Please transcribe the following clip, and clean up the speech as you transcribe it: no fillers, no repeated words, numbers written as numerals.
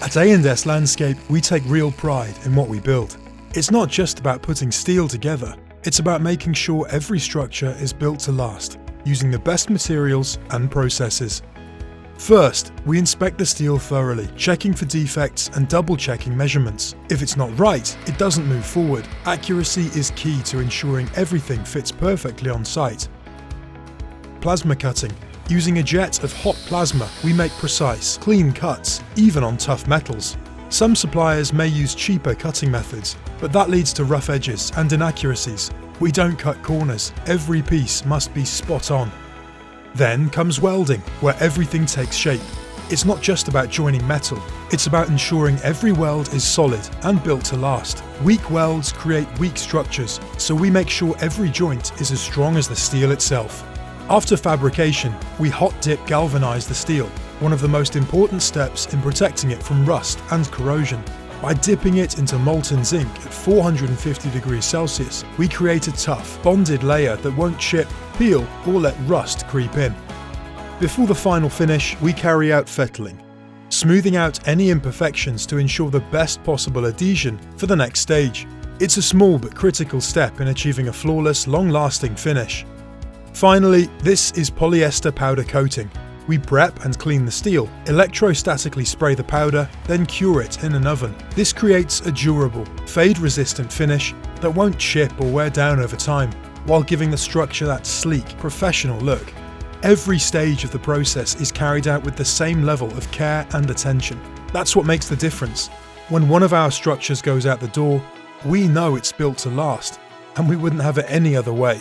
At A&S Landscape, we take real pride in what we build. It's not just about putting steel together, it's about making sure every structure is built to last, using the best materials and processes. First, we inspect the steel thoroughly, checking for defects and double-checking measurements. If it's not right, it doesn't move forward. Accuracy is key to ensuring everything fits perfectly on site. Plasma cutting. Using a jet of hot plasma, we make precise, clean cuts, even on tough metals. Some suppliers may use cheaper cutting methods, but that leads to rough edges and inaccuracies. We don't cut corners, every piece must be spot on. Then comes welding, where everything takes shape. It's not just about joining metal, it's about ensuring every weld is solid and built to last. Weak welds create weak structures, so we make sure every joint is as strong as the steel itself. After fabrication, we hot dip galvanize the steel, one of the most important steps in protecting it from rust and corrosion. By dipping it into molten zinc at 450 degrees Celsius, we create a tough, bonded layer that won't chip, peel, or let rust creep in. Before the final finish, we carry out fettling, smoothing out any imperfections to ensure the best possible adhesion for the next stage. It's a small but critical step in achieving a flawless, long-lasting finish. Finally, this is polyester powder coating. We prep and clean the steel, electrostatically spray the powder, then cure it in an oven. This creates a durable, fade-resistant finish that won't chip or wear down over time, while giving the structure that sleek, professional look. Every stage of the process is carried out with the same level of care and attention. That's what makes the difference. When one of our structures goes out the door, we know it's built to last, and we wouldn't have it any other way.